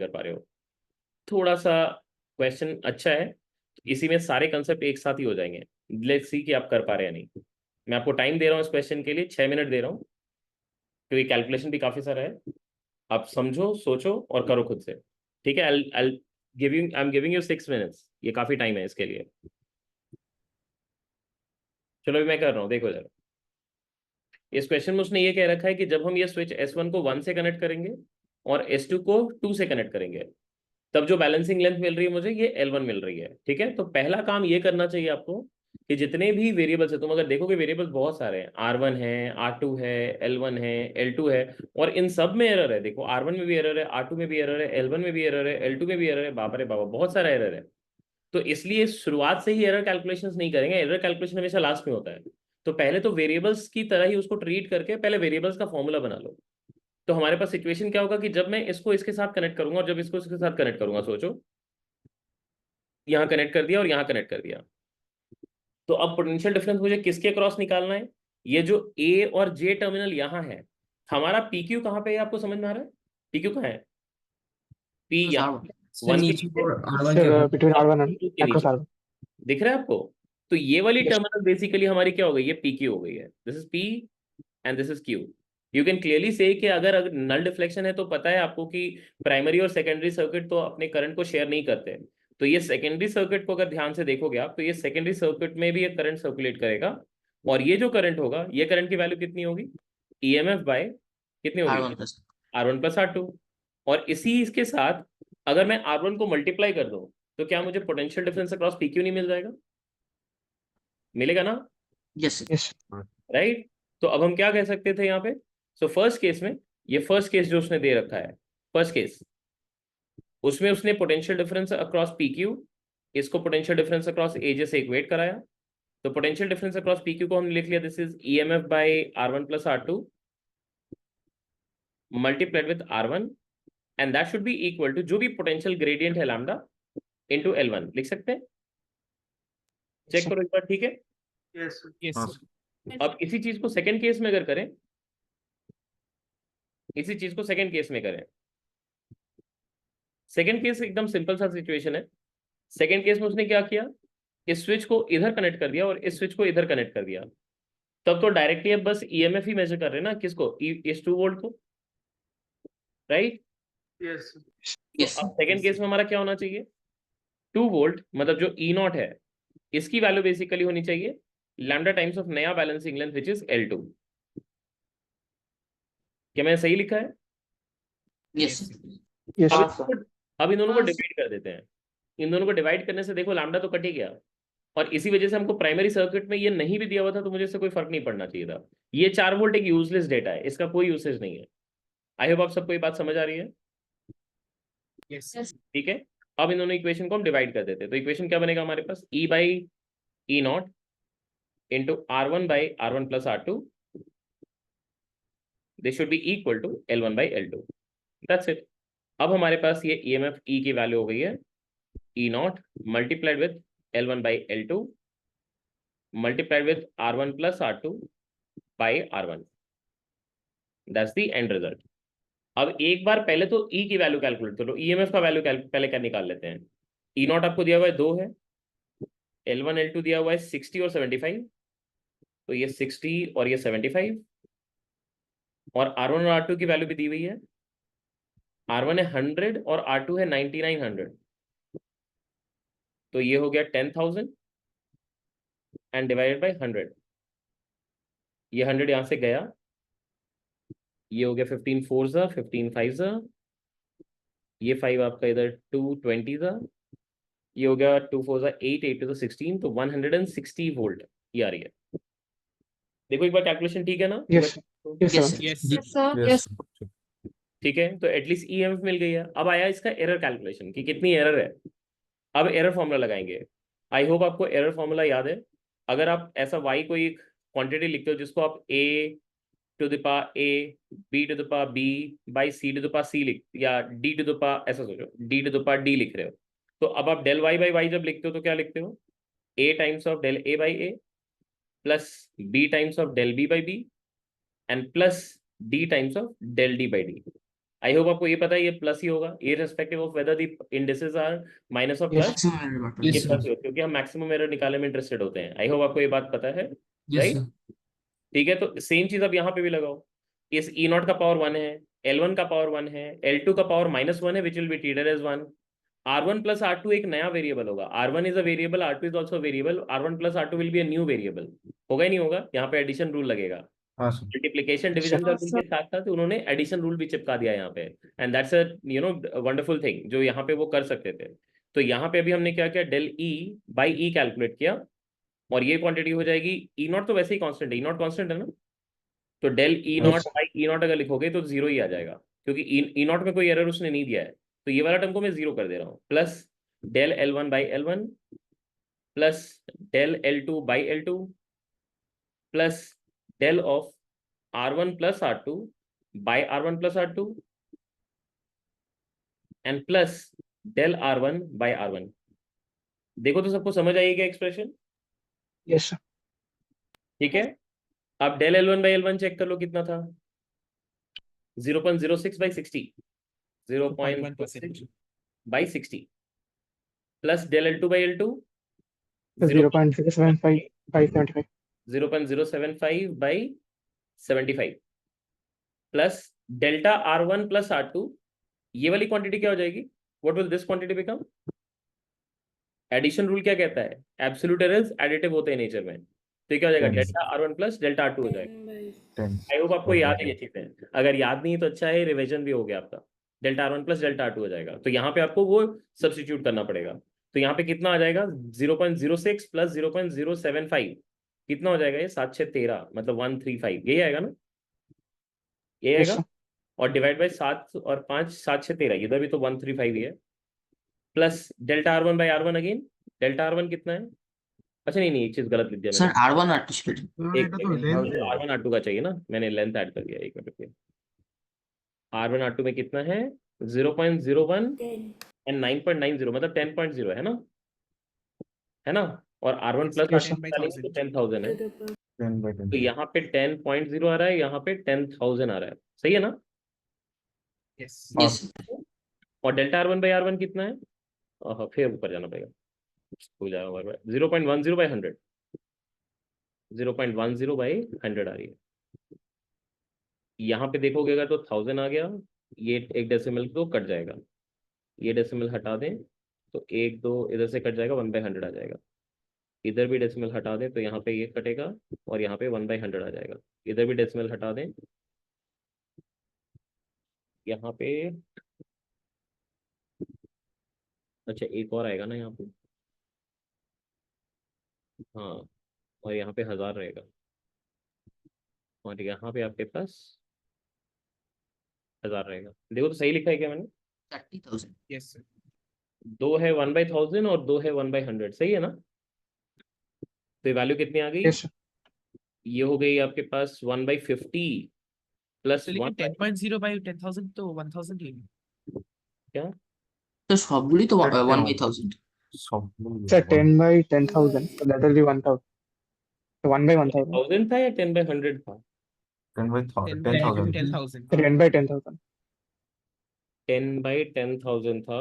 कर पा रहे हो। थोड़ा सा क्वेश्चन अच्छा है, इसी में सारे कंसेप्ट एक साथ ही हो जाएंगे। लेट्स सी कि आप कर पा रहे हैं या नहीं। मैं आपको टाइम दे रहा हूँ इस क्वेश्चन के लिए, 6 मिनट दे रहा हूँ, क्योंकि कैलकुलेशन भी काफी सारा है। आप समझो, सोचो और करो खुद से। ठीक है, I am giving you 6 minutes, ये काफी टाइम है इसके लिए। चलो अभी मैं कर रहा हूँ, देखो जरा। इस क्वेश्चन में उसने ये कह रखा है कि जब हम ये स्विच S1 को 1 से कनेक्ट करेंगे और S2 को 2 से कनेक्ट करेंगे, तब जो बैलेंसिंग लेंथ मिल रही है मुझे, ये L1 मिल रही है। ठीक है, तो पहला काम ये करना चाहिए आपको कि जितने भी वेरिएबल्स है, तुम अगर देखोगे वेरिएबल्स बहुत सारे हैं, R1 है, R2 है, L1 है, L2 है, और इन सब में एरर है। देखो R1 में भी एरर है, R2 में भी एरर है, L1 में भी एरर है, L2 में भी एरर है। बाप रे बाबा, बहुत सारा एरर है। तो इसलिए शुरुआत से ही एरर कैलकुलेशंस नहीं करेंगे, एरर कैलकुलेशन हमेशा लास्ट में होता है। तो पहले तो वेरिएबल्स की तरह ही उसको ट्रीट करके पहले वेरिएबल्स का फॉर्मूला बना लो। तो हमारे पास सिचुएशन क्या होगा कि जब मैं इसको इसके साथ कनेक्ट करूंगा और जब इसको इसके साथ कनेक्ट करूंगा, सोचो, यहाँ कनेक्ट कर दिया और यहाँ कनेक्ट कर दिया, तो अब पोटेंशियल डिफरेंस मुझे किसके क्रॉस निकालना है? ये जो ए और जे टर्मिनल यहाँ है, हमारा पी क्यू कहाँ पे है? आपको समझ में आ रहा है पी क्यू कहाँ है? पी यहाँ से 1 के नीचे नीचे और R1 के सर ऊपर। बिटवीन और R1 एंड 2 के across नीचे। R1। दिख रहा है आपको? तो ये वाली Yes. टर्मिनल बेसिकली हमारी क्या हो गई? ये पी क्यू हो गई है। This is P and this is Q. You can clearly से कि अगर नल डिफ्लेक्शन है तो पता है आपको कि प्राइमरी और सेकेंडरी सर्किट तो अपने करंट को शेयर नहीं करते। तो ये सेकेंडरी सर्किट को अगर ध्यान से देखोगे आप, तो ये सेकेंडरी सर्किट में भी एक करंट सर्कुलेट करेगा, और ये जो करंट होगा, ये करंट की वैल्यू कितनी होगी? ईएमएफ बाय कितनी होगी? R1 plus. R1 plus R2। और इसी इसके साथ अगर मैं R1 को मल्टीप्लाई कर दूं, तो क्या मुझे पोटेंशियल डिफरेंस अक्रॉस PQ नहीं मिल जाएगा? मिलेगा ना? यस। Yes. राइट। तो अब हम क्या कह सकते थे यहाँ पे? सो फर्स्ट केस में, ये फर्स्ट केस जो उसने दे रखा है, फर्स्ट केस, उसमें उसने पोटेंशियल डिफरेंस अक्रॉस PQ, इसको पोटेंशियल डिफरेंस अक्रॉस एजे से इक्वेट कराया। तो पोटेंशियल डिफरेंस अक्रॉस PQ को हमने लिख लिया, this is EMF by R1 plus R2 multiplied with R1, and that should be equal to जो भी पोटेंशियल ग्रेडियंट है लैम्डा इंटू L1। लिख सकते हैं? चेक करो एक बार, ठीक है। Yes. हाँ Yes. अब इसी चीज को सेकंड केस में अगर करें, इसी चीज को सेकंड केस में करें, सेकंड केस एकदम सिंपल सा सिचुएशन है। सेकंड केस में उसने क्या किया? इस स्विच को इधर कनेक्ट कर दिया और इस स्विच को इधर कनेक्ट कर दिया। तब तो डायरेक्टली अब बस ईएमएफ ही मेजर कर रहे हैं ना, किसको? इस 2 वोल्ट को, राइट। Yes. तो यस। अब सेकंड केस में हमारा क्या होना चाहिए? 2 वोल्ट, मतलब जो ई नॉट है, इसकी वैल्यू बेसिकली होनी चाहिए लैम्डा टाइम्स ऑफ नया balancing length which is L2। क्या मैंने सही लिखा है? यस। Yes. अब इन दोनों को डिवाइड कर देते हैं। इन दोनों को डिवाइड करने से देखो लैम्डा तो कट ही गया, और इसी वजह से हमको प्राइमरी सर्किट में ये नहीं भी दिया हुआ था तो मुझे इससे कोई फर्क नहीं पड़ना चाहिए था। ये 4 वोल्ट एक यूजलेस डेटा है, इसका कोई यूसेज नहीं है। आई होप आप सबको ये बात समझ आ रही है? Yes. ठीक है। अब इन दोनों इक्वेशन को हम डिवाइड कर देते हैं, तो इक्वेशन क्या बनेगा हमारे पास? E by E naught into R1 by R1 plus R2, this should be equal to L1 by L2। That's it. अब हमारे पास ये EMF E की वैल्यू हो गई है E naught multiplied with L1 by L2 multiplied with R1 plus R2 by R1। That's the end result. अब एक बार पहले तो E की वैल्यू कैलकुलेट करो, EMF का वैल्यू पहले क्या निकाल लेते हैं। ई नॉट आपको दिया हुआ है 2 है, L1 L2 दिया हुआ है 60 और 75, तो ये 60 और ये 75, और R1 और R2 की वैल्यू भी दी हुई है। R1 है 100 और R2 है 9900, तो ये हो गया 10,000 एंड डिवाइडेड बाई 100। ये 100 यहाँ से गया, ये हो गया 15 4 ज़ा 15 5 ज़ा, ये 5 आपका इधर 2 20 ज़ा, ये हो गया 2 4 ज़ा 8 8 टू 16, तो 160 वोल्ट ये आ रही है। देखो एक बार कैलकुलेशन ठीक है ना? Yes. Yes, yes sir. Yes. ठीक है, तो एटलीस्ट EMF मिल गई है। अब आया इसका एरर कैलकुलेशन कि कितनी एरर है। अब एरर फॉर्मूला लगाएंगे। आई होप आपको एरर फॉर्मूला याद है। अगर आप ऐसा y को एक क्वांटिटी लिखते हो जिसको आप a to the power a, b to the power b by c to the power c लिख, या d टू द पावर, ऐसा सोचो d to the power d लिख रहे हो, तो अब आप डेल y बाई y जब लिखते हो तो क्या लिखते हो? a times of del a by a plus b times of del b by b and plus d times of del d by d। I hope आपको ये पता है ये प्लस ही होगा, irrespective of whether the indices are minus और Yes. Plus, Maximum error button. ये Yes, plus sir. ही होगा क्योंकि हम मैक्सिमम एरर निकालने में इंटरेस्टेड होते हैं। आई होप आपको ये बात पता है, Yes, राइट? sir. ठीक है, तो सेम चीज अब यहाँ पे भी लगाओ। इस ई नॉट का पावर 1 है, L1 का पावर 1 है, L2 का पावर -1 है, which will be treated as 1। R1 plus R2 एक नया वेरिएबल होगा। R1 is a variable, R2 is also variable. R1 plus R2 will be a new variable. होगा ही नहीं होगा? यहाँ पे एडिशन रूल लगेगा। हाँ सर। मल्टीप्लिकेशन डिवीजन का रूल के साथ साथ उन्होंने एडिशन रूल भी चिपका दिया यहाँ पे, and that's a wonderful thing जो यहाँ पे वो कर सकते थे। तो यहाँ पे अभी हमने क्या किया, del E by E calculate किया, और ये क्वांटिटी हो जाएगी ई नॉट, तो वैसे ही कांस्टेंट है, ई नॉट कांस्टेंट है ना, तो del e naught by E naught अगर लिखोगे तो 0 ही आ जाएगा, क्योंकि ई नॉट में कोई एरर उसने नहीं दिया है। तो ये वाला टर्म को मैं 0 कर दे रहा हूँ, plus del L1 by L1 plus del L2 by L2 plus del of R1 plus R2 by R1 plus R2 and plus del R1 by R1। देखो तो सबको समझ आएगी क्या एक्सप्रेशन? Yes, sir. ठीक है, अब del L1 by L1 check कर लो कितना था, 0.06 by 60, 0.06 by 60 plus del L2 by L2 0.075575. 0.075 by 75 plus delta R1 plus R2, ये वाली क्वांटिटी क्या हो जाएगी? What will this quantity become? Addition rule क्या कहता है? एब्सोल्यूट एरर्स एडिटिव होते हैं नेचर में, तो ये क्या हो जाएगा? 10. Delta R1 plus delta R2 हो जाएगा। 10. आई होप आपको याद है ये चीजें, अगर याद नहीं है तो अच्छा है, रिवीजन भी हो गया आपका। Delta R1 plus delta R2 हो जाएगा, तो यहाँ पे आपको वो सब्स्टिट्यूट करना पड़ेगा। तो यहाँ पे कितना आ जाएगा? 0.06 प्लस 0.075 कितना हो जाएगा? ये 7 6 13 मतलब 135, यही आएगा ना? ये Yes, आएगा, sir. और डिवाइड बाई 7 और 5, 7 6 13, इधर भी तो 135 ही है, plus delta R1 by R1 again. Delta R1 कितना है? अच्छा नहीं, एक चीज गलत लिख दिया Sir, मैंने, R1 R2 split. एक R1 R2 का चाहिए ना, मैंने लेंथ ऐड कर दिया, एक मिनट रुकिए। R1 R2 में कितना है? 0.01 एंड 9.90 मतलब 10.0 है ना, है ना? और R1 plus Yes, sir. R2 तो 10,000 है, 10 by 10. तो यहाँ पे 10.0 आ रहा है, यहाँ पे 10,000 आ रहा है, सही है ना? Yes. Yes, sir. और डेल्टा R1 बाई R1 कितना है? फिर ऊपर जाना पड़ेगा, भूल जाएगा बार बार। 0.10 बाई 100, 0.10 बाई 100 आ रही है। यहाँ पे देखोगे अगर तो 1000 आ गया, ये एक डेसिमल तो कट जाएगा, ये डेसिमल हटा दें तो 1 2 इधर से कट जाएगा, 1/100 आ जाएगा। इधर भी डेसिमल हटा दें तो यहाँ पे ये कटेगा, और यहाँ पे 1/100 आ जाएगा। इधर भी डेसिमल हटा दें, यहाँ पे अच्छा एक और आएगा ना यहाँ पे, हाँ, और यहाँ पे 1000 रहेगा, और यहाँ पे आपके पास 1000 रहेगा। देखो तो सही लिखा है क्या मैंने? 30,000. Yes, sir. 2 है 1/1000 और 2 है 1/100, सही है ना? तो ये वैल्यू कितनी आ गई? Yes, sir. ये हो गई आपके पास 1/50 प्लस तो लेकिन 10.0 by 10,000 तो 1,000 ही है। क्या? तो সবগুলি তো Sir, 1/1000. Sir, 10 by 10,000. So that will be 1,000. So 1 by 1,000. 1000 था या 10/100 था? 10 by 10 by 10,000. 10,000. 10 by 10,000. 10/10,000 था।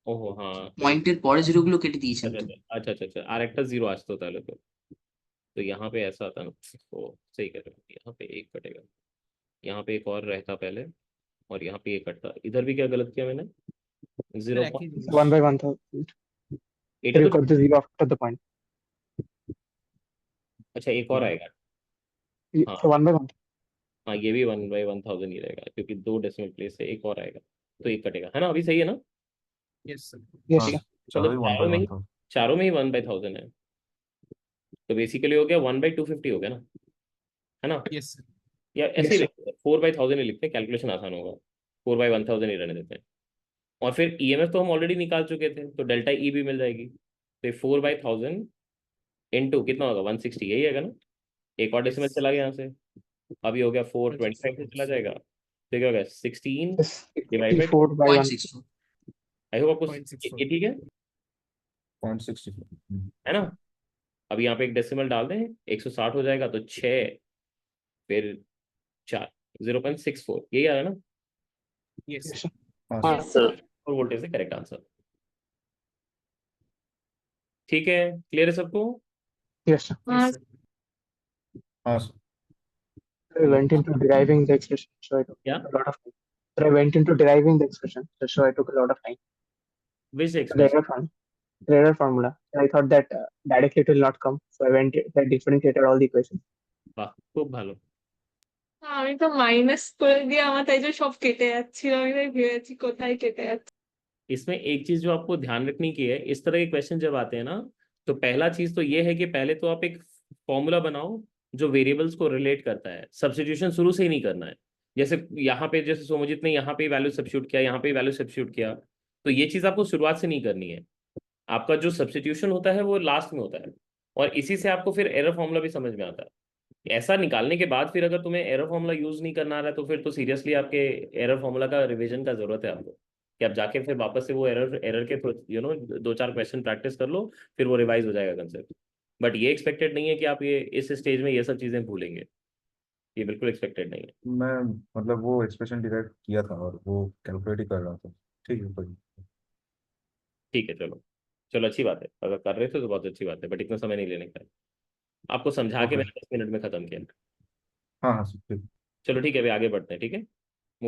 ओहो हाँ, পয়েন্টের পরে জিরোগুলো কেটে দিয়েছেন अच्छा তো। अच्छा अच्छा अच्छा, আর একটা 0 আসতো তাহলে तो यहाँ पे ऐसा था ना, तो सही कर रहे हो, यहाँ पे एक कटेगा, यहाँ पे एक और रहता पहले, और यहाँ पे एक कटता। इधर भी क्या गलत किया मैंने? Sir, 0. actually, So 1 by 1,000. এটা So you तो got the zero after the point. अच्छा एक और आएगा, हाँ So 1 by 1. हाँ, ये भी 1/1000 ही रहेगा, क्योंकि 2 डेसिमल प्लेस से एक और आएगा, तो एक कटेगा, है ना? अभी सही है ना? yes, sir. Yes, हाँ, sir. मतलब चलो 1 by 1,000. चारों में ही 1/1000 है, तो बेसिकली हो गया 1/250 हो गया ना, है ना? Yes, sir. या ऐसे ही Yes, sir. लिखते हैं, 4/1000 ही लिखते हैं, कैलकुलेशन आसान होगा, 4/1000 ही रहने देते हैं। और फिर ईएमएफ तो हम ऑलरेडी निकाल चुके थे, तो डेल्टा ई भी मिल जाएगी, तो 4/1000 इंटू कितना होगा? 160, यही आएगा ना? एक और डेसिमल चला गया यहाँ से, अभी हो गया 425 से चला जाएगा, तो क्या होगा? 16 Yes. Divide by, 64 by 1. 0.64. I hope आपको 0.64. ये ठीक है, 0.64. है ना? अब यहाँ पे एक डेसिमल डाल दें, 160 हो जाएगा, तो 6 फिर 4, 0.64, यही आ रहा है ना? Yes. Yes, sir. हाँ हाँ sir. sir. 4 volt is the correct answer. ठीक है, क्लियर है सबको? Yes, sir. Yes, sir. हाँ sir. I went into deriving the expression, so I took Yeah. a lot of time. But I went into deriving the expression, so I took a lot of time. Which The expression? error formula. I thought that directly it will not come, so I differentiated all the equations. বাহ, খুব ভালো। আমি তো minus করে দিয়ে আমার তাই যে সব কেটে যাচ্ছিল, আমি তাই ভেবেছি কোথায় কেটে যাচ্ছে। इसमें एक चीज जो आपको ध्यान रखनी की है, इस तरह के क्वेश्चन जब आते हैं ना, तो पहला चीज तो ये है कि पहले तो आप एक फॉर्मूला बनाओ जो वेरिएबल्स को रिलेट करता है। सब्स्टिट्यूशन शुरू से ही नहीं करना है। जैसे यहाँ पे, जैसे सोमोजित ने यहाँ पे वैल्यू सब्स्टिट्यूट किया, यहाँ पे वैल्यू सब्स्टिट्यूट किया, तो ये चीज आपको शुरुआत से नहीं करनी है। आपका जो सब्स्टिट्यूशन होता है वो लास्ट में होता है, और इसी से आपको फिर एरर फॉर्मूला भी समझ में आता है। ऐसा निकालने के बाद फिर अगर तुम्हें एरर फॉर्मूला यूज नहीं करना आ रहा है, तो फिर तो सीरियसली आपके एरर फॉर्मूला का रिवीजन का जरूरत है आपको, कि आप जाके फिर वापस से वो एरर के 2-4 क्वेश्चन प्रैक्टिस कर लो, फिर वो रिवाइज हो जाएगा कंसेप्ट। बट ये एक्सपेक्टेड नहीं है कि आप ये इस स्टेज में ये सब चीजें भूलेंगे, ये बिल्कुल एक्सपेक्टेड नहीं है। मैं मतलब वो एक्सप्रेशन डिराइव किया था और वो कैलकुलेट ही कर रहा था। ठीक है कोई नहीं। ठीक है, चलो चलो, अच्छी बात है, अगर कर रहे थे तो बहुत अच्छी बात है, बट इतना समय नहीं लेने का है। आपको समझा के ओके। मैंने 10 मिनट में खत्म किया। हाँ हाँ सर ठीक। चलो ठीक है, अभी आगे बढ़ते हैं, ठीक है।